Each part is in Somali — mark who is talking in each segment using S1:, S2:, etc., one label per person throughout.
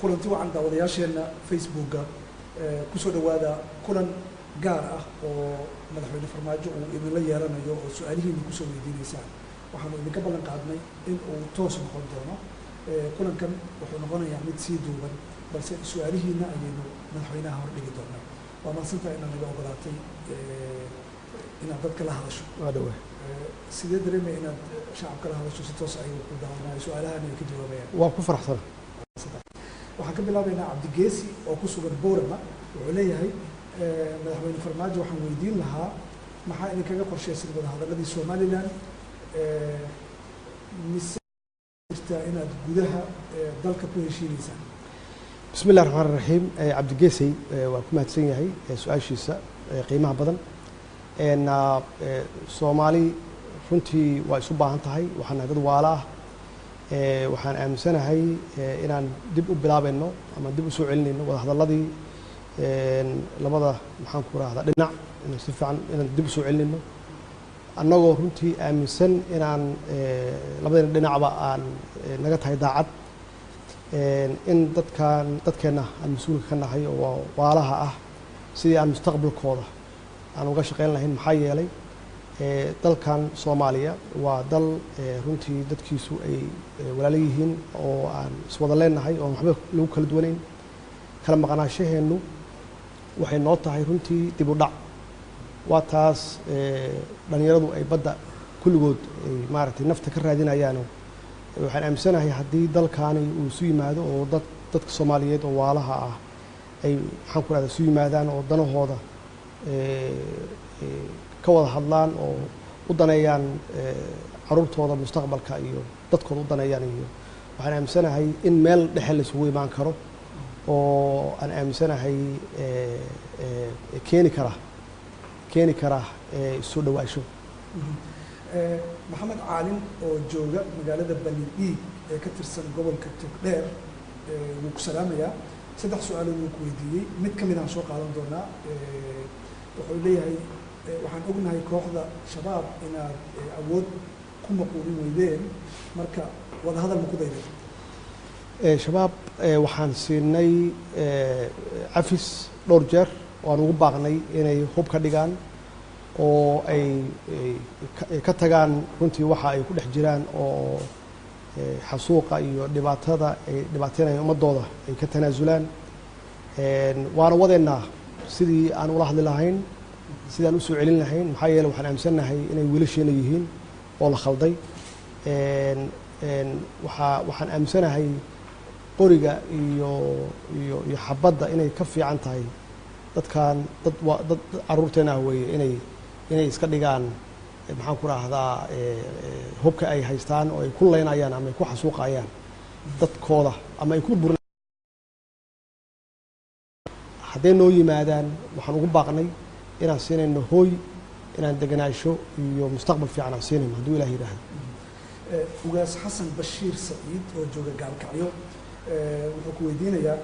S1: kulanti wacan daawadayaasheena Facebooka ku soo dhawaada kulan gaar ah oo madaxweyne Farmaajo uu idinla yeelanayo oo su'aalihiina ku soo weydiinaysaan waxaanu idinka ballan qaadnay in uu toos noqon doono kulankan wuxuu noqonayaa mid sii duuban balse su'aalihiina ayaynu madaxweynaha hor dhigi doonaa waa maasanta inaad naga ogolaatay inaad dadka la hadasho
S2: waa dhawahay
S1: sidee dareemay inaad shacabka la hadasho si toos ay ku daawanayaan su'aalahan ay ka jawaabayaan
S2: waa ku faraxsan
S1: waxaan ka bilaabaynaa Cabdigeesi oo ku sugan Boorama wuxuu leeyahay madaxweyne Farmaajo waxaan weydiin lahaa maxaa idinkaga qorshaysan wadahadaladii Somaliland mise jirtaa inaad gudaha dalka ku heshiinaysaan
S2: بسم الله الرحمن الرحيم عبد الجيسي وكما تسيني سؤال شيسا قيمة بدن إن الصومالي runtii waa isu baahan tahay waxaan dad walaah waxaan aaminsanahay inaan dib u bilaabayno ama dib u soo celinayno wada hadaladii labada maxaan ku raahdaa dhinac in si fiican inaan dib u soo celinayno annagoo runtii aaminsan inaan labada dhinacba aan naga tahay daacad in dadkeena aan mas'uulka ka nahay oo walaalaha ah sidii aan mustaqbalkooda aan uga shaqeyn lahayn maxaa yeelay dalkan Soomaaliya waa dal runtii dadkiisu ay walaalo yihiin oo aan iswada leenahay oo waxba lagu kala duwanayn kala maqnaashaheenu waxay noo tahay runtii dib u dhac waa taas dhalinyaradu ay badda kulligood ay maaragtay nafta ka raadinayaan waxaan aaminsanahay haddii dalkaani uu isu yimaado oo dadka Soomaaliyeed oo waalaha ah ay maxaan ku raahdaa isu yimaadaan oo danahooda ka wada hadlaan oo u daneeyaan caruurtooda mustaqbalka iyo dadkooda u daneeyaan iyo waxaan aaminsanahay in meel dhexe la isugu imaan karo oo aan aaminsanahay keeni kara soo dhawaasho
S1: maxamed caalin oo jooga magaalada Balidii ee ka tirsan gobolka Togdheer wuu ku salaamayaa saddex su'aalood uu ku weydiiyey mid ka mid ah soo qaadan doonaa wuxuu leeyahay waxaan ognahay kooxda shabaab inaad awood ku maquulin weydeen marka wada hadal ma ku dayday
S2: shabaab waxaan siinay cafis dhowr jeer waan ugu baaqnay inay hub ka dhigaan oo ay ka tagaan runtii waxa ay ku dhex jiraan oo xasuuqa iyo dhibaatada ay dhibaateynayaan ummadooda ay ka tanaasulaan waana wadeennaa sidii aan ula hadli lahayn sidaan u soo celin lahayn maxaa yeelay waxaan aaminsanahay inay wiilasheena yihiin oo la khalday waxaan aaminsanahay qoriga iyo xabadda inay ka fiican tahay dadkan dad caruurteena ah weeye inay iska dhigaan maxaan ku raahdaa hubka ay haystaan oo ay ku leynayaan ama ay ku xasuuqayaan dadkooda ama ay ku burin hadday noo yimaadaan waxaan ugu baaqnay inaan siinayno hooy inaan deganaasho iyo mustaqbal fiican aan siinayno hadduu ilaah yidhaahdo
S1: ugaas xasan bashiir saciid oo jooga gaalkacyo wuxuu ku weydiinayaa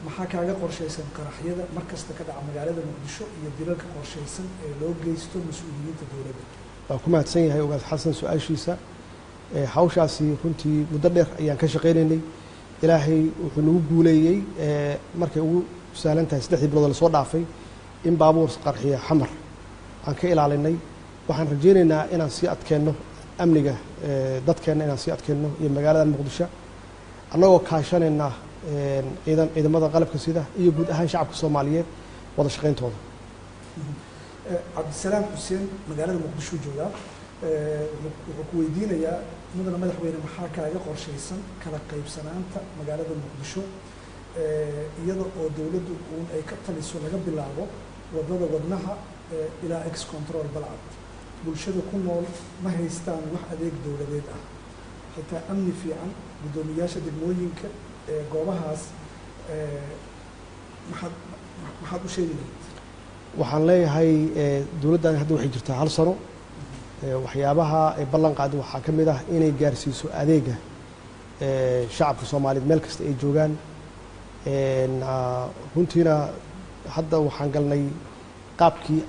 S1: maxaa kaaga qorshaysan qaraxyada markasta ka dhaca magaalada Muqdisho iyo dilalka qorshaysan ee loo geysto mas'uuliyiinta dowladda
S2: waa ku mahadsan yahay ugaas xasan su'aashiisa hawshaasi runtii muddo dheer ayaan ka shaqaynaynay ilaahay wuxuu nagu guuleeyey markay ugu sahlan tahay 3 bilood la soo dhaafay in baabuur qarxiya xamar aan ka ilaalinay waxaan rajaynaynaa inaan sii adkeenno amniga dadkeena inaan sii adkeenno iyo magaalada Muqdisho annagoo kaashanayna ciidamada qalabka sida iyo guud ahaan shacabka Soomaaliyeed wada shaqeyntooda
S1: Cabdisalaam Xuseen magaalada Muqdisho jooga wuxuu ku weydiinayaa mudane madaxweyne maxaa kaaga qorshaysan kala qaybsanaanta magaalada Muqdisho iyada oo dawladdu ay ka taliso laga bilaabo wadada wadnaha ilaa ex control balcad bulshada ku nool ma haystaan wax adeeg dawladeed ah xitaa amni fiican gudoomiyaasha degmooyinka goobahaas maxaad u sheegi lahayd
S2: waxaan leeyahay dawladdan hadda waxay jirtaa hal sano waxyaabaha ay ballan qaaday waxaa ka mid ah inay gaarsiiso adeega shacabka Soomaaliyeed meel kasta ay joogaan runtiina hadda waxaan galnay qaabkii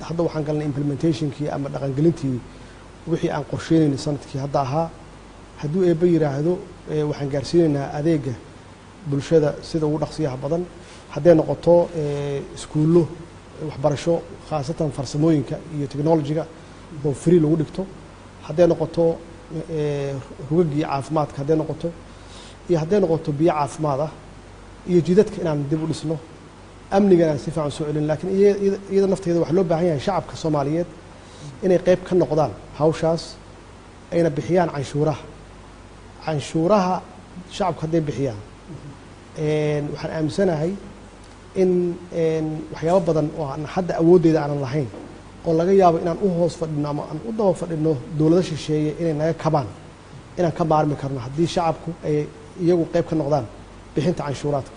S2: hadda waxaan galnay implementationkii ama dhaqangelintii wixii aan qorsheynaynay sanadkii hadda ahaa hadduu eebba yiraahdo waxaan gaarsiinaynaa adeega bulshada sida ugu dhaqsiyaha badan hadday noqoto iskuullo waxbarasho khaasatan farsamooyinka iyo technology-ga oo free lagu dhigto hadday noqoto rugagii caafimaadka hadday noqoto iyo hadday noqoto biyo caafimaad ah iyo jidadka inaan dib u dhisno amnigana si fiican soo celin laakiin iyada nafteeda waxaa loo baahan yahay shacabka Soomaaliyeed inay qayb ka noqdaan hawshaas ayna bixiyaan canshuuraha shacabka hadday bixiyaan waxaan aaminsanahay in waxyaabo badan oo aan hadda awooddeeda aanan lahayn oo laga yaabo inaan u hoos fadhino ama aan u daba fadhino dowlado shisheeye inay naga kabaan inaan ka maarmi karno haddii shacabku ay iyagu qayb ka noqdaan bixinta canshuuraadka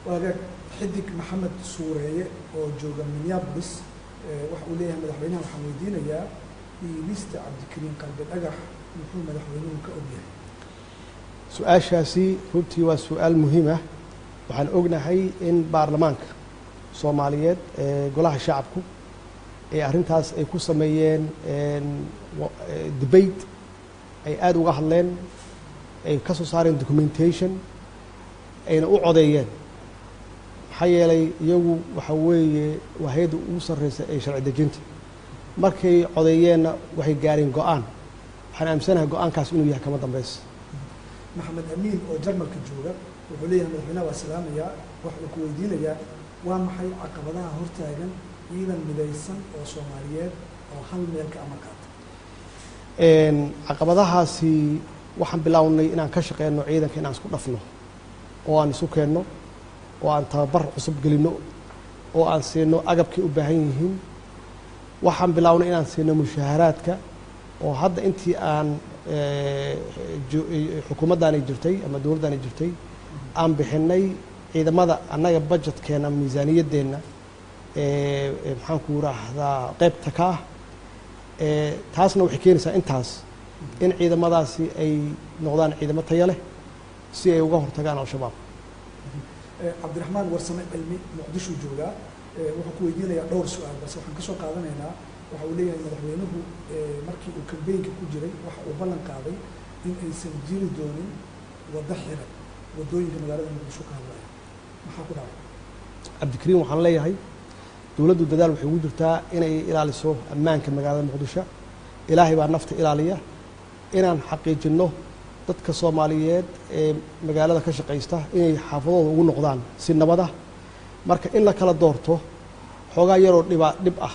S1: waagaag xidig maxamed suureeye oo jooga Minneapolis waxa uu leeyahay madaxweynaha waxaan weydiinayaa iibista Cabdikariin Qalbi Dhagax muxuu madaxweynuhu ka ogyahay
S2: su-aashaasi runtii waa su-aal muhiim ah waxaan ognahay in baarlamaanka Soomaaliyeed golaha shacabku ee arrintaas ay ku sameeyeen debate ay aad uga hadleen ay ka soo saareen documentation ayna u codeeyeen maxaa yeelay iyagu waxa weeye waa hay'adda ugu sarreysa ee sharci dejinta markay codeeyeenna waxay gaareen go'aan waxaan aaminsanahay go'aankaas inuu yahay kama dambaysa
S1: maxamed amiin oo jarmalka jooga wuxuu leeyahay madaxweynaha waa salaamayaa waxa uu ku weydiinayaa waa maxay caqabadaha hortaagan ciidan midaysan oo Soomaaliyeed oo hal meel ka amar qaata
S2: caqabadahaasi waxaan bilownay inaan ka shaqeyno ciidanka inaan isku dhafno oo aan isu keenno oo aan tababar cusub gelino oo aan siino agabkii u baahan yihiin waxaan bilownay inaan siino mushaharaadka oo hadda intii aan xukuumaddaani jirtay ama dowladdaani jirtay aan bixinay ciidamada annaga budgetkeena miisaaniyadeenna maxaan ku raahdaa qaybta ka ah taasna waxay keenaysaa intaas in ciidamadaasi ay noqdaan ciidamo tayo leh si ay uga hortagaan al-shabaab
S1: cabdiraxmaan warsame cilmi muqdisho jooga wuxuu ku weydiinayaa dhowr su-aal balse waxaan ka soo qaadanaynaa waxa uu leeyahay madaxweynuhu markii uu kambeynka ku jiray waxa uu ballan qaaday in aysan jiri doonin waddo xiran waddooyinka magaalada muqdisho ka hadlaya maxaa ku dhacay
S2: cabdikariin waxaan leeyahay dowladdu dadaal waxay ugu jirtaa inay ilaaliso ammaanka magaalada muqdisho ilaahay baa nafta ilaaliya inaan xaqiijinno dadka Soomaaliyeed ee magaalada ka shaqeysta inay xaafadooda ugu noqdaan si nabad ah marka in la kala doorto xoogaa yaroo dhib ah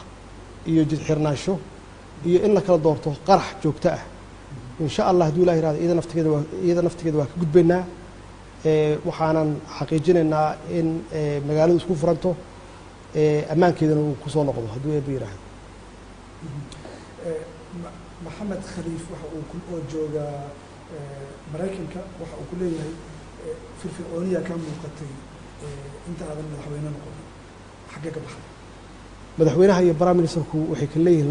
S2: iyo jid xirnaansho iyo in la kala doorto qarax joogto ah insha Allah hadduu ilaahay raado iyada naftigeeda waa ka gudbaynaa waxaanan xaqiijinaynaa in magaaladu isku furanto ammaankeedana uu ku soo noqdo hadduu eebba yiraahdo
S1: maxamed khaliif waxa uu oo jooga maraykanka waxa uu ku leeyahay firfircooniya ka muuqatay inta aadan madaxweyne noqonin xagee ka baxday
S2: madaxweynaha iyo prime ministerku waxay kala leeyihiin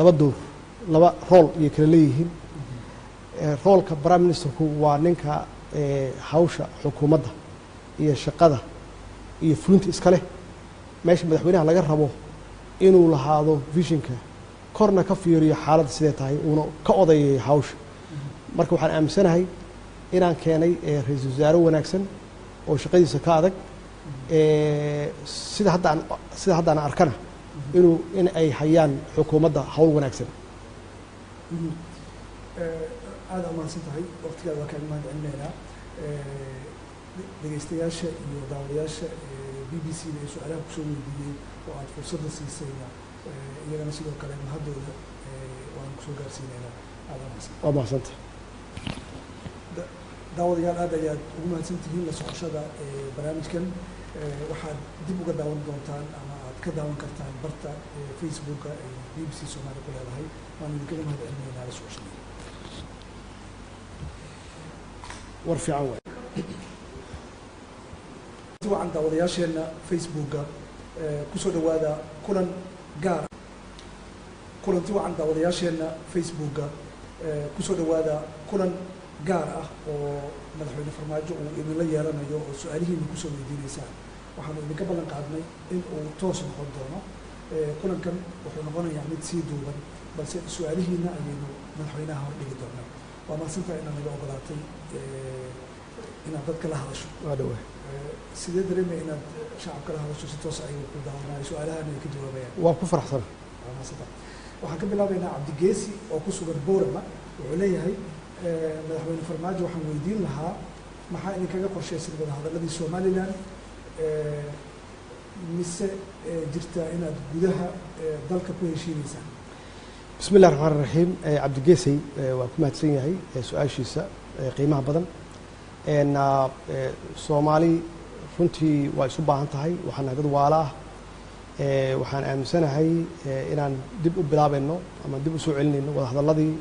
S2: laba rool ayay kala leeyihiin roolka prime ministerku waa ninka hawsha xukuumadda iyo shaqada iyo fulinta iska leh meesha madaxweynaha laga rabo inuu lahaado visionka korna ka fiiriyo xaaladda sidee tahay uuna ka odayayo hawsha marka waxaan aaminsanahay inaan keenay ra-iisul wasaare wanaagsan oo shaqadiisa ka adag sida hadda aan arkana in ay hayaan xukuumadda hawl wanaagsan
S1: aad ammaansan tahay waqtigaada waa kaaga mahad celinaynaa dhegeystayaasha iyo daawadayaasha BBC da ay su-aalaha kusoo weydiiyey oo aad fursadda siisayna iyagana sidoo kale mahadooda waan kusoo gaarsiinaynaa aad ammaansan
S2: waa mahadsanta
S1: daawadayaal aad ayaad ugu mahadsan tihiin la socoshada barnaamijkan waxaad dib uga daawan doontaan ama aad ka daawan kartaan barta Facebooka ee BBC Soomaali ku leedahay waan idinkaga mahad celinaynaa la socoshada
S2: war fiican waay
S1: wacan daawadayaasheena Facebooka kusoo dhawaada kulanti wacan daawadayaasheena Facebooka kusoo dhawaada kulan gaar ah oo madaxweyne farmaajo uu idinla yeelanayo oo su-aalihiina kusoo weydiinaysaan waxaanu idinka ballan qaadnay in uu toos noqon doono kulankan wuxuu noqonayaa mid sii duuban balse su-aalihiina ayaynu madaxweynaha hor dhigi doonaa waa mahadsantahay inaad naga ogolaatay inaad dadka la hadasho
S2: waa dhawahay
S1: sidee dareemaya inaad shacabka la hadasho si toos ay ku daawanayaan su'aalahan ay ka jawaabayaan
S2: waa ku faraxsan
S1: waxaan ka bilaabaynaa cabdigeesi oo ku sugan boorama wuxuu leeyahay madaxweyne farmaajo waxaan weydiin lahaa maxaa idinkaga qorshaysan wadahadaladii somalilan mise jirtaa inaad gudaha dalka ku heshiinaysaan
S2: bismi illahi raxmaan raxiim cabdigeesey waa ku mahadsan yahay su-aashiisa qiimaha badan soomaali runtii waa isu baahan tahay waxaan nahay dad waala ah waxaan aaminsanahay inaan dib u bilaabayno ama dib u soo celinayno wadahadaladii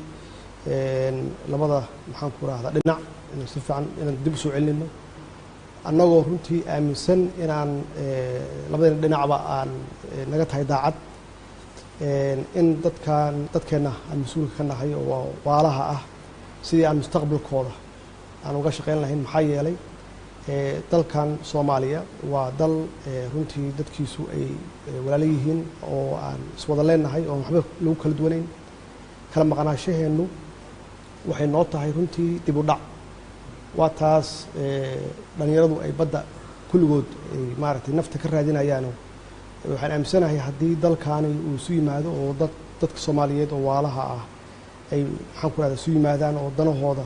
S2: labada maxaan ku rahdaa dhinac inaan si fiican inaan dib u soo celinayno annagoo runtii aaminsan inaan labadayna dhinacba aan naga tahay daacad in dadkeenna aan mas-uulka ka nahay oo waalaha ah sidii aan mustaqbalkooda aan uga shaqayn lahayn maxaa yeelay dalkan soomaaliya waa dal runtii dadkiisu ay walaalo yihiin oo aan iswada leenahay oo waxba lagu kala duwanayn kala maqnaashaheennu waxay noo tahay runtii dib u dhac waa taas dhalinyaradu ay badda kulligood ay maaragtay nafta ka raadinayaano waxaan aaminsanahay haddii dalkaani uu isu yimaado oo dadka soomaaliyeed oo waalaha ah ay maxaan ku rahda isu yimaadaan oo danahooda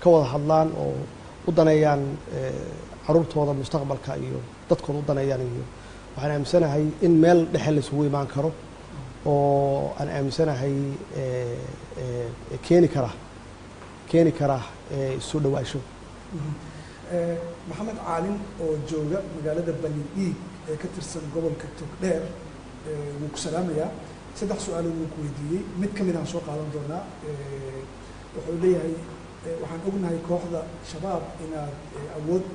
S2: ka wada hadlaan oo u daneeyaan caruurtooda mustaqbalka iyo dadkooda u daneeyaan iyo waxaan aaminsanahay in meel dhexe la isugu imaan karo oo aan aaminsanahay keeni kara isu dhawaasho
S1: maxamed caalin oo jooga magaalada bani dhiig ee ka tirsan gobolka togdheer wuu ku salaamayaa 3 su-aalood wuu ku weydiiyey mid ka mid aan soo qaadan doonaa wuxuu leeyahay waxaan ognahay kooxda shabaab inaad awood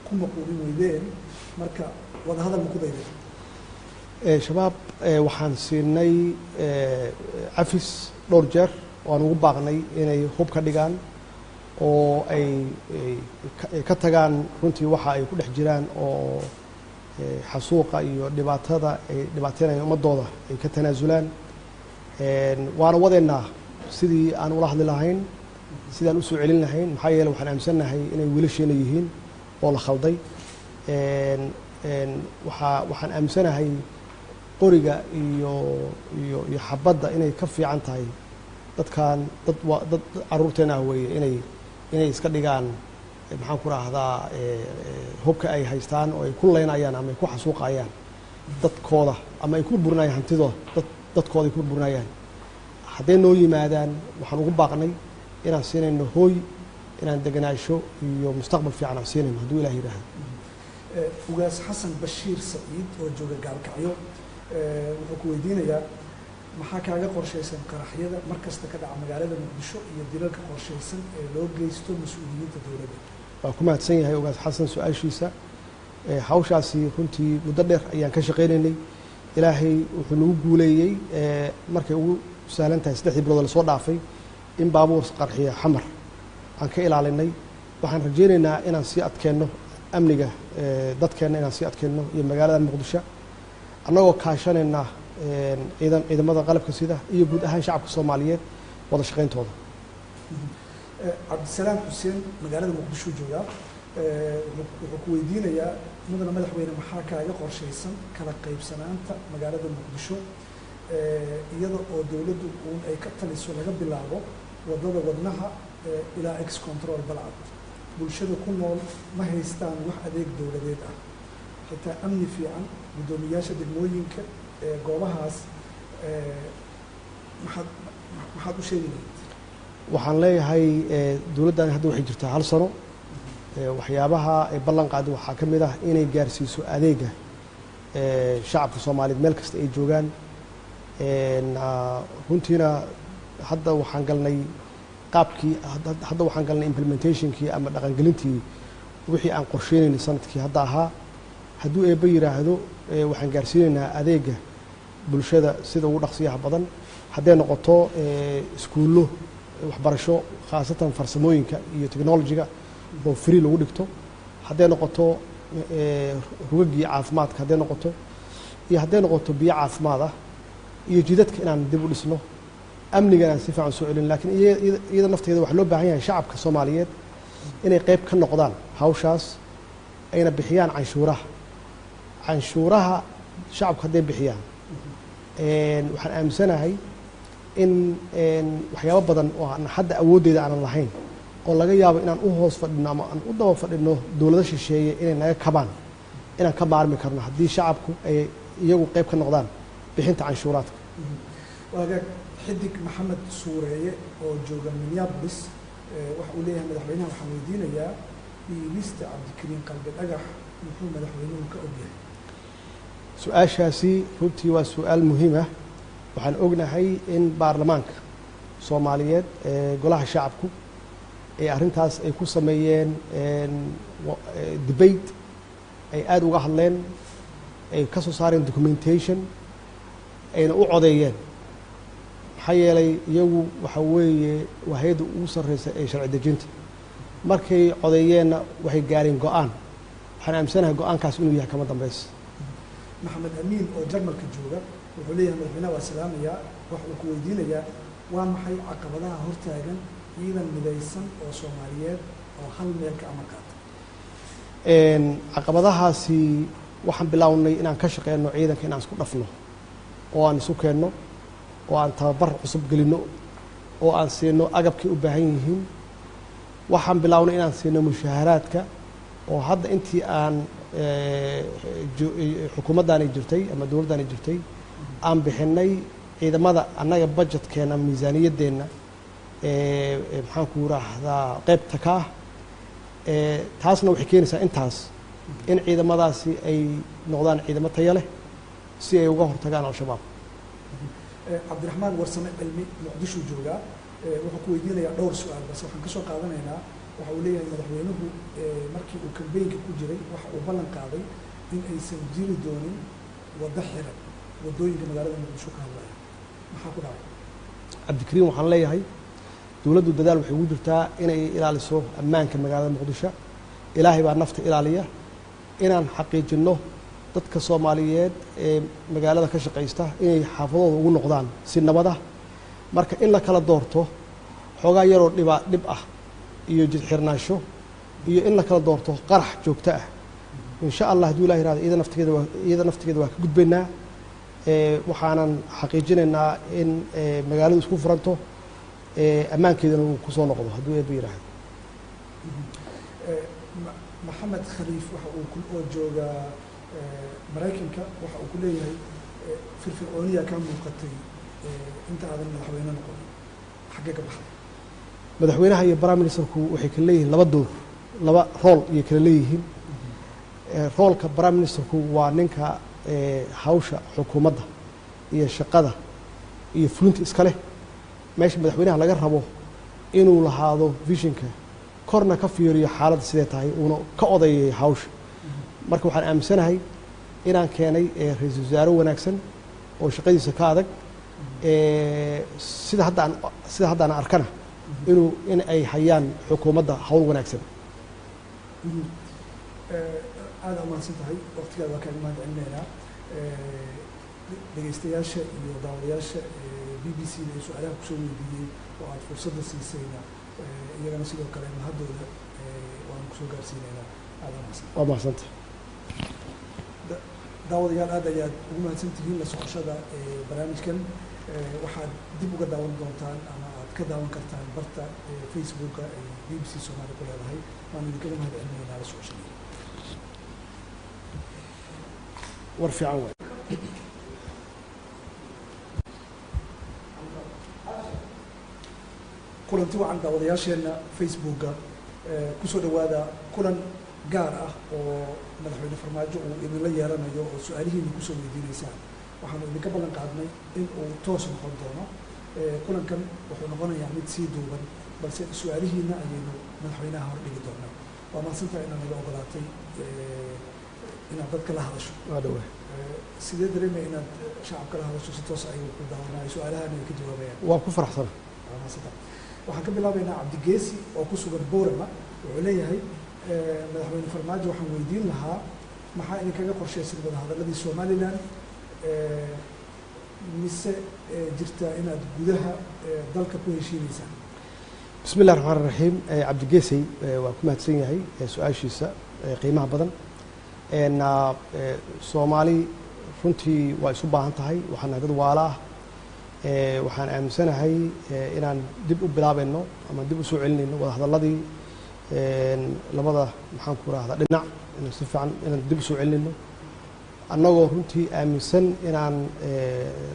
S1: ku maquulin weydeen marka wadahadal ma ku dayday
S2: shabaab waxaan siinay cafis dhowr jeer oo aan ugu baaqnay inay hub ka dhigaan oo ay ka tagaan runtii waxa ay ku dhex jiraan oo xasuuqa iyo dhibaatada ay dhibaateynayaan ummadooda ay ka tanaasulaan waana wadeennaa sidii aan ula hadli lahayn sidaan usoo celin lahayn maxaa yeele waxaan aaminsannahay inay wiilasheena yihiin oo la khalday waxaan aaminsanahay qoriga iyo xabadda inay ka fiican tahay dadkan dad caruurteena ah weeye inay iska dhigaan maxaan ku rahdaa hubka ay haystaan oo ay ku leynayaan ama ay ku xasuuqayaan dadkooda ama ay ku burburinayaan hantidooda dadkooda ay ku burburinayaan hadday noo yimaadaan waxaan ugu baaqnay inaan siinayno hooy inaan deganaasho iyo mustaqbal fiican aan siinayno hadduu ilaah yidhaahdo
S1: ugaas xasan bashiir saciid oo jooga gaalkacyo wuxuu ku weydiinayaa maxaa kaaga qorshaysan qaraxyada mar kasta ka dhaca magaalada muqdisho iyo dilalka qorshaysan ee loo geysto mas-uuliyiinta dowladda
S2: waa ku mahadsan yahay ugaas xasan su-aashiisa hawshaasi runtii muddo dheer ayaan ka shaqaynaynay ilaahay wuxuu nagu guuleeyey markay ugu sahlan tahay 3 bilood lasoo dhaafay in baabuur qarxiya xamar aan ka ilaalinay waxaan rajaynaynaa inaan sii adkeenno amniga dadkeenna inaan sii adkeenno iyo magaalada muqdisho annagoo kaashanayna ciidamada qalabka sida iyo guud ahaan shacabka soomaaliyeed wada shaqayntooda
S1: cabdisalaam xuseen magaalada muqdisho joogaa wuxuu ku weydiinayaa mudana madaxweyne maxaa kaaga qorshaysan kala qaybsanaanta magaalada muqdisho iyada oo dowladdu uun ay ka taliso laga bilaabo wadada wadnaha ilaa ex control balcad bulshada ku nool ma haystaan wax adeeg dowladeed ah xitaa amni fiican guddoomiyaasha degmooyinka goobahaas maxaad u sheegi lahayd
S2: waxaan leeyahay dowladdan hadda waxay jirtaa 1 sano waxyaabaha ay ballan qaadi waxaa ka mid ah inay gaarsiiso adeega shacabka soomaaliyeed meel kasta ay joogaan runtiina hadda waxaan galnay qaabkii hadda waxaan galnay implementationkii ama dhaqangelintii wixii aan qorsheynaynay sanadkii hadda ahaa hadduu eebba yidhaahdo waxaan gaarsiinaynaa adeega bulshada sida ugu dhaqsiyaha badan hadday noqoto iskuullo waxbarasho khaasatan farsamooyinka iyo technology-ga oo free lagu dhigto hadday noqoto rugagii caafimaadka hadday noqoto iyo hadday noqoto biyo caafimaad ah iyo jidadka inaan dib u dhisno amnigana si fiican soo celin laakiin iyada nafteeda waxaa loo baahan yahay shacabka soomaaliyeed inay qayb ka noqdaan hawshaas ayna bixiyaan canshuuraha shacabku hadday bixiyaan waxaan aaminsanahay in waxyaabo badan oo aan hadda awooddeeda aanan lahayn oo laga yaabo inaan u hoos fadhino ama aan u daba fadhino dowlado shisheeye inay naga kabaan inaan ka maarmi karno haddii shacabku ay iyagu qayb ka noqdaan bixinta canshuuraadka.
S1: waagaag xidig maxamed suureeye oo jooga minneapolis waxa uu leeyahay madaxweynaha waxaan weydiinayaa dhiibista cabdikariin qalbi dhagax muxuu madaxweynuhu ka ogyahay?
S2: su-aashaasi runtii waa su-aal muhiim ah. waxaan ognahay in baarlamaanka soomaaliyeed golaha shacabku ee arrintaas ay ku sameeyeen debate ay aada uga hadleen ay ka soo saareen documentation ayna u codeeyeen maxaa yeelay iyagu waxa weeye waa hay-adda ugu sarreysa ee sharci dejinta markay codeeyeenna waxay gaareen go-aan waxaan aaminsanahay go-aankaas inuu yahay kama dambaysa.
S1: maxamed amiin oo jarmalka jooga wuxuu leeyahay madaxweynaha waa salaamayaa waxa uu ku weydiinayaa waa maxay caqabadaha hortaagan ciidan midaysan oo soomaaliyeed oo hal meel ka amar qaata?
S2: caqabadahaasi waxaan bilaawnay inaan ka shaqeyno ciidanka inaan isku dhafno oo aan isu keenno oo aan tababar cusub gelinno oo aan siino agabkay u baahan yihiin. waxaan bilaawnay inaan siino mushaaharaadka oo hadda intii aan xukuumaddaani jirtay ama dowladdaani jirtay aan bixinay ciidamada annaga budgetkeenna miisaaniyaddeenna maxaan ku raahdaa qaybta ka ah taasna waxay keenaysaa intaas in ciidamadaasi ay noqdaan ciidamo tayo leh si ay uga hortagaan al-shabaab.
S1: cabdiraxmaan warsame cilmi muqdisho joogaa wuxuu ku weydiinayaa dhowr su-aal balse waxaan ka soo qaadanaynaa waxa uu leeyahay madaxweynuhu markii uu kambeynka ku jiray waxa uu ballan qaaday in aysan jiri doonin waddo xiran waddooyinka magaalada muqdisho ka hadlaya maxaa ku dhacay?
S2: cabdikariim waxaan leeyahay dowladdu dadaal waxay ugu jirtaa inay ilaaliso ammaanka magaalada muqdisho. ilaahay baa nafta ilaaliya. inaan xaqiijinno dadka soomaaliyeed ee magaalada ka shaqaysta inay xaafadooda ugu noqdaan si nabad ah. marka in la kala doorto xoogaa yaroo dhib ah iyo jidxirnaansho iyo in la kala doorto qarax joogto ah insha allah hadduu ilahi yirahdo iyada naftigeeda waa ka gudbaynaa. waxaanan xaqiijinaynaa in magaaladu isku furanto ammaankeedana uu kusoo noqdo hadduu eeba yiraahdo.
S1: maxamed khaliif waxa uu oo jooga maraykanka waxa uu ku leeyahay firfircooniya ka muuqatay inta aadan madaxweyne noqon xaggee ka baxday?
S2: madaxweynaha iyo prime ministerku waxay kala leeyihiin laba rool ayay kala leeyihiin. roolka prime ministerku waa ninka hawsha xukuumadda iyo shaqada iyo fulinta iska leh. meesha madaxweynaha laga rabo inuu lahaado visionka korna ka fiiriyo xaaladda sidee tahay uuna ka odayeeyo hawsha. marka waxaan aaminsanahay inaan keenay ra-iisul wasaare wanaagsan oo shaqadiisa ka adag sida hadda aan arkana in ay hayaan xukuumadda hawl wanaagsan.
S1: aada umahadsan tahay waqtigaada waa kaaga mahad celinaynaa. dhegeystayaasha iyo daawadayaasha b b c da ee su-aalaha kusoo weydiiyey oo aada fursadda siisayna iyagana sidoo kale mahadooda waan kusoo gaarsiinaynaa. aada umahadsan.
S2: waa mahadsanta.
S1: daawadayaal aad ayaad ugu mahadsan tihiin la socoshada barnaamijkan. waxaad dib uga daawan doontaan ama aad ka daawan kartaan barta facebooka ay b b c soomaali ku leedahay. waan idinkaga mahad celinaynaa la socoshada.
S2: war fiican waay.
S1: kulanti wacan daawadayaasheenna facebooka kusoo dhawaada kulan gaar ah oo madaxweyne farmaajo uu idinla yeelanayo oo su-aalihiina kusoo weydiinaysaan. waxaanu idinka ballan qaadnay in uu toos noqon doono. kulankan wuxuu noqonayaa mid sii duuban balse su-aalihiina ayaynu madaxweynaha hor dhigi doonaa. waa mahadsantahay inaad naga ogolaatay inaad dadka la hadasho.
S2: waa dhawaa.
S1: sidee dareemaya inaad shacabka la hadasho si toos ayagu ku daawanayo su-aalahan ay ka jawaabayaan?
S2: waa ku faraxsana.
S1: waa mahadsantahay. waxaan ka bilaabaynaa cabdigeesi oo ku sugan boorama wuxuu leeyahay madaxweyne farmaajo waxaan weydiin lahaa maxaa idinkaga qorshaysan wadahadaladii somalilan mise jirtaa inaad gudaha dalka ku heshiinaysaan?
S2: بسم الله الرحمن الرحيم عبد الجيسي وكما تسيني سؤال شيسا قيمة بدن إن الصومالي runtii waa isu baahan tahay waxaan dad waala waxaan aaminsanahay inaan dib u bilaabayno ama dib u soo celinayno wada hadalladii labada maxaan ku raahdaa dhinac in si fiican inaan dib u soo celinayno annagoo runtii aaminsan inaan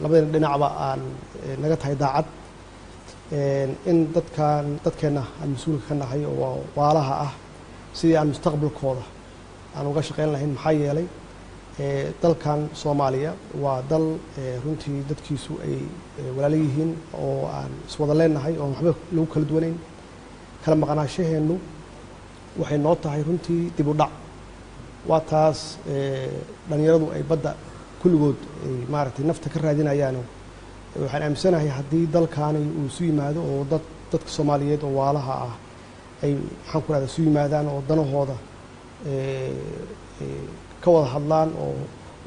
S2: labada dhinacba aan naga tahay daacad in dadkeena aan mas-uulka ka nahay oo waalaha ah sidii aan mustaqbalkooda aan uga shaqayn lahayn maxaa yeelay dalkan Soomaaliya waa dal runtii dadkiisu ay walaalo yihiin oo aan iswada leenahay oo waxba lagu kala duwanayn kala maqnaashaheenu waxay noo tahay runtii dib u dhac waa taas dhalinyaradu ay badda kulligood ay maaragtay nafta ka raadinayaan waxaan aaminsanahay haddii dalkaani uu isu yimaado oo dadka Soomaaliyeed oo waalaha ah ay maxaan ku raahdaa isu yimaadaan oo danahooda ka wada hadlaan oo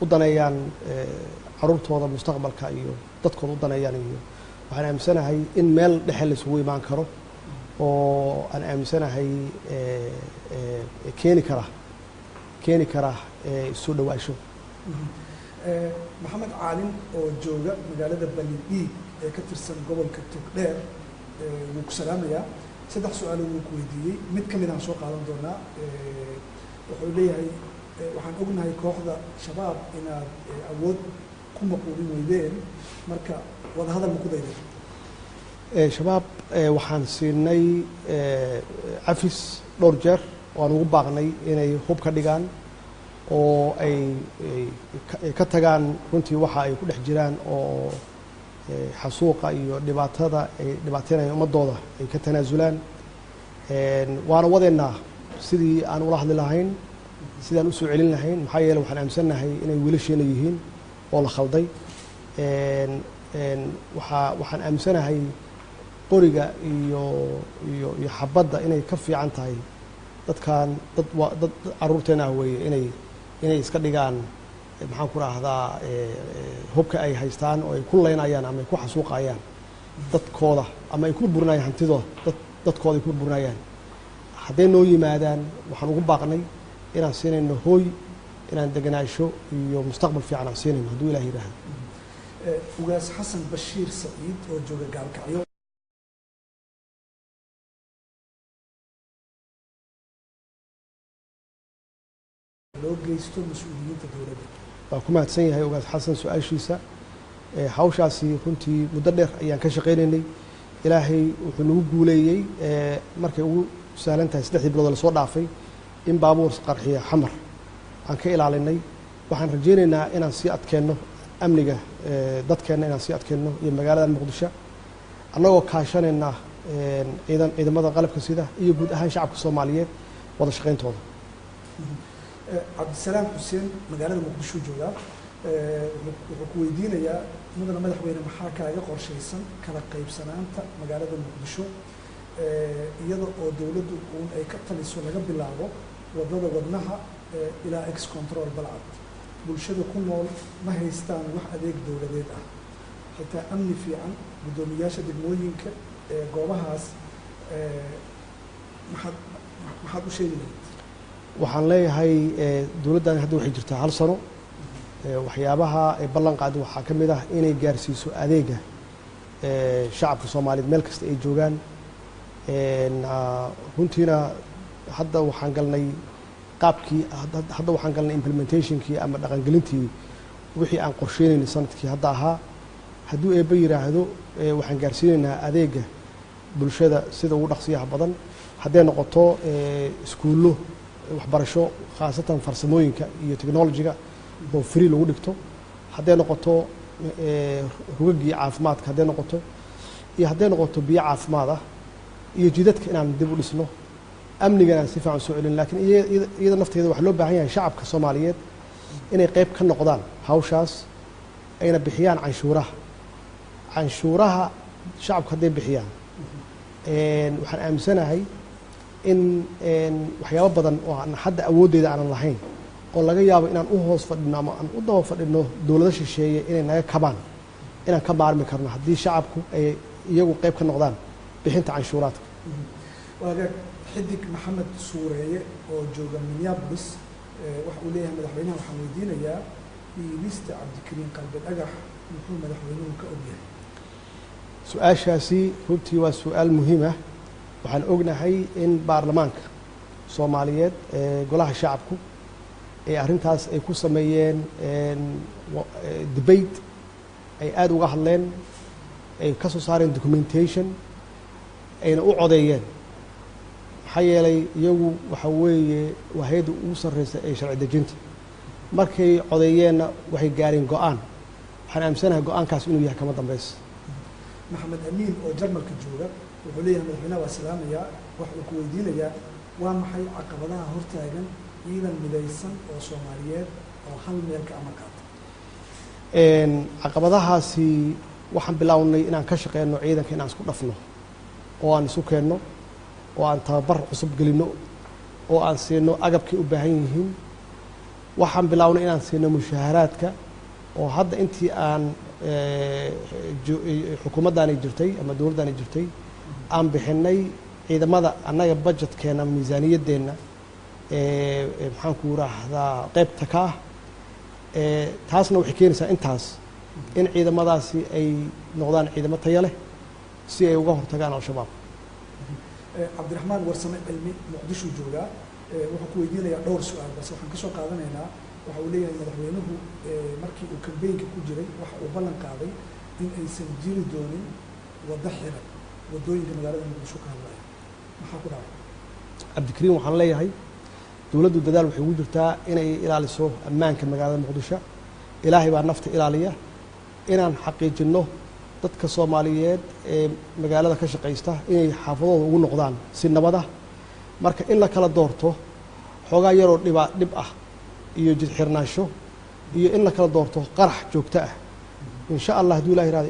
S2: u daneeyaan caruurtooda mustaqbalka iyo dadkooda u daneeyaan iyo waxaan aaminsanahay in meel dhexe la isugu imaan karo oo aan aaminsanahay keeni kara isu dhawaasho.
S1: maxamed caalin oo jooga magaalada Banidhiig ee ka tirsan gobolka Togdheer wuu ku salaamayaa 3 su'aalo wuu ku weydiiyey mid ka mid ah soo qaadan doonaa wuxuu leeyahay waxaan ognahay kooxda shabaab inaad awood ku maquulin weydeen marka wada hadal ma ku dayday?
S2: shabaab waxaan siinay cafis dhowr jeer waan ugu baaqnay inay hub ka dhigaan oo ay ka tagaan runtii waxa ay ku dhex jiraan oo xasuuqa iyo dhibaatada ay dhibaateynayaan ummadooda ay ka tanaasulaan waana wadeennaa sidii aan ula hadli lahayn sidaan u soo celin lahayn maxaa yeelay waxaan aaminsanahay inay wiilasheena yihiin oo la khalday waxaan aaminsanahay qoriga iyo xabadda inay ka fiican tahay dadkan dad caruurteena ah weeye inay iska dhigaan maxaan ku raahdaa hubka ay haystaan oo ay ku leynayaan ama ay ku xasuuqayaan dadkooda ama ay ku burburinaayaan hantidooda dadkooda ay ku burburinayaan hadday noo yimaadaan waxaan ugu baaqnay inaan siinayno hooy inaan deganaasho iyo mustaqbal fiican aan siinayno hadduu ilaah yidhaahdo.
S1: ugaas xasan bashiir saciid oo jooga gaalkacyo loo geysto mas-uuliyiinta dowladda.
S2: waa ku mahadsan yahay ugaas xasan su-aashiisa hawshaasi runtii muddo dheer ayaan ka shaqaynaynay ilaahay wuxuu nagu guuleeyey markay ugu sahlan tahay 3 bilood la soo dhaafay in baabuur qarxiya xamar aan ka ilaalinay waxaan rajaynaynaa inaan sii adkeenno amniga dadkeena inaan sii adkeenno iyo magaalada Muqdisho annagoo kaashanayna ciidamada qalabka sida iyo guud ahaan shacabka Soomaaliyeed wada shaqayntooda.
S1: cabdisalaam xuseen magaalada Muqdisho jooga wuxuu ku weydiinayaa mudane madaxweyne maxaa kaaga qorshaysan kala qaybsanaanta magaalada Muqdisho iyada oo dowladdu ay ka taliso laga bilaabo wadada wadnaha ilaa ex control balcad bulshada ku nool ma haystaan wax adeeg dowladeed ah xitaa amni fiican guddoomiyaasha degmooyinka goobahaas maxaad u sheegi lahayd?
S2: waxaan leeyahay dowladdan hadda waxay jirtaa 1 sano waxyaabaha ay ballan qaaday waxaa ka mid ah inay gaarsiiso adeega shacabka Soomaaliyeed meel kasta ay joogaan runtiina hadda waxaan galnay qaabkii hadda waxaan galnay implementationkii ama dhaqangelintii wixii aan qorsheynaynay sanadkii hadda ahaa hadduu eebba yiraahdo waxaan gaarsiinaynaa adeega bulshada sida ugu dhaqsiyaha badan hadday noqoto iskuullo waxbarasho khaasatan farsamooyinka iyo technology-ga oo free lagu dhigto hadday noqoto rugagii caafimaadka hadday noqoto iyo hadday noqoto biyo caafimaad ah iyo jidadka inaan dib u dhisno amnigan aan si fiican soo celin laakiin iyada nafteeda waxa loo baahan yahay shacabka Soomaaliyeed inay qayb ka noqdaan hawshaas ayna bixiyaan canshuuraha shacabka hadday bixiyaan waxaan aaminsanahay in waxyaabo badan oo aan hadda awooddeeda aanan lahayn oo laga yaabo inaan u hoos fadhino ama aan u daba fadhino dowlado shisheeye inay naga kabaan inaan ka maarmi karno haddii shacabku ay iyagu qayb ka noqdaan bixinta canshuuraadka.
S1: waagaag xidig maxamed suureeye oo jooga Minneapolis waxa uu leeyahay madaxweynaha waxaan weydiinayaa dhiibista cabdikariin qalbi dhagax muxuu madaxweynuhu ka ogyahay?
S2: su-aashaasi runtii waa su-aal muhiim ah. waxaan ognahay in baarlamaanka soomaaliyeed golaha shacabku ee arrintaas ay ku sameeyeen debate ay aada uga hadleen, ay ka soo saareen documentation, ayna u codeeyeen. maxaa yeelay iyagu waxa weeye waa hay-adda ugu sarreysa ee sharci dejinta. markay codeeyeenna waxay gaareen go-aan. waxaan aaminsanahay go-aankaas inuu yahay kama dambaysa.
S1: maxamed amiin oo jarmalka jooga wuxuu leeyahay madaxweynaha waa salaamayaa, waxa uu ku weydiinayaa waa maxay caqabadaha hortaagan ciidan midaysan oo Soomaaliyeed oo hal meel ka amar qaata?
S2: caqabadahaasi waxaan bilownay inaan ka shaqeyno ciidanka inaan isku dhafno oo aan isu keenno oo aan tababar cusub gelino oo aan siino agabkay u baahan yihiin. waxaan bilownay inaan siino mushaaharaadka oo hadda intii aan xukuumaddaani jirtay ama dowladdaani jirtay aan bixinay ciidamada annaga budgetkeena miisaaniyaddeenna maxaan ku raahdaa qaybta ka ah. taasna waxay keenaysaa intaas in ciidamadaasi ay noqdaan ciidamo tayo leh si ay uga hortagaan al-shabaab.
S1: cabdiraxmaan warsame cilmi muqdisho joogaa wuxuu ku weydiinayaa dhowr su-aal balse waxaan ka soo qaadanaynaa. waxa uu leeyahay madaxweynuhu markii uu kambeynka ku jiray waxa uu ballan qaaday in aysan jiri doonin waddo xiran waddooyinka magaalada muqdisho ka hadlaya, maxaa ku dhacay?
S2: cabdikariin waxaan leeyahay dowladdu dadaal waxay ugu jirtaa inay ilaaliso ammaanka magaalada muqdisho. ilaahay baa nafta ilaaliya. inaan xaqiijinno dadka Soomaaliyeed ee magaalada ka shaqaysta inay xaafadooda ugu noqdaan si nabad ah. marka in la kala doorto xoogaa yaroo dhib ah iyo jid xirnaansho iyo in la kala doorto qarax joogto ah, insha allah hadduu ilaah yiraahdo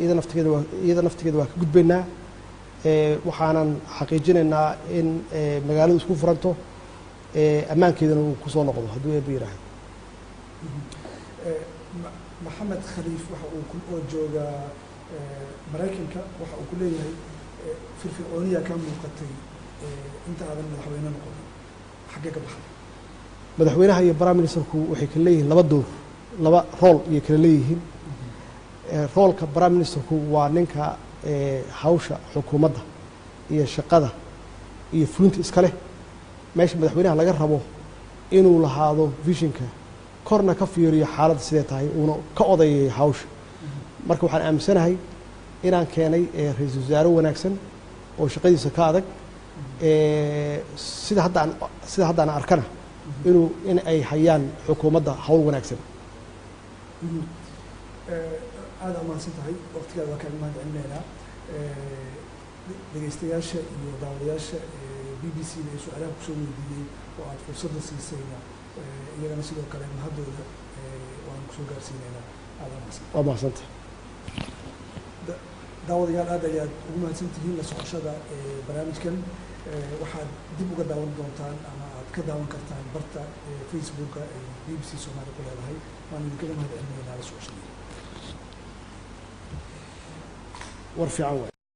S2: iyada naftigeeda waa ka gudbaynaa. waxaanan xaqiijinaynaa in magaaladu isku furanto, ammaankeedana uu ku soo noqdo hadduu eebba yiraahdo.
S1: maxamed khaliif waxa uu oo jooga Maraykanka waxa uu ku leeyahay firfircooniya ka muuqatay inta aadan madaxweyne noqonin, xaggee ka baxday?
S2: madaxweynaha iyo prime ministerku waxay kala leeyihiin laba door, laba rool ayay kala leeyihiin. roolka prime ministerku waa ninka hawsha xukuumadda iyo shaqada iyo fulinta iska leh. meesha madaxweynaha laga rabo inuu lahaado visionka, korna ka fiiriyo xaaladda sidee tahay, uuna ka odayeeyo hawsha. marka waxaan aaminsanahay inaan keenay ra-iisul wasaare wanaagsan oo shaqadiisa ka adag. sida haddaan arkana in ay hayaan xukuumadda hawl wanaagsan.
S1: aada ammaansan tahay, waqtigaada waa kaaga mahad celinaynaa. dhegaystayaasha iyo daawadayaasha BBC-da ee su-aalaha kusoo weydiiyey oo aada fursadda siisayna iyagana sidoo kale mahaddooda waan kusoo gaarsiinaynaa. aada ammaansan.
S2: waa mahadsanta.
S1: daawadayaal aad ayaad ugu mahadsan tihiin la socoshada barnaamijkan. waxaad dib uga daawan doontaan ama aad ka daawan kartaan barta Facebooka ee BBC Soomaali ku leedahay. waan idinkaga mahad celinaynaa la socoshada.
S2: war fiican waay.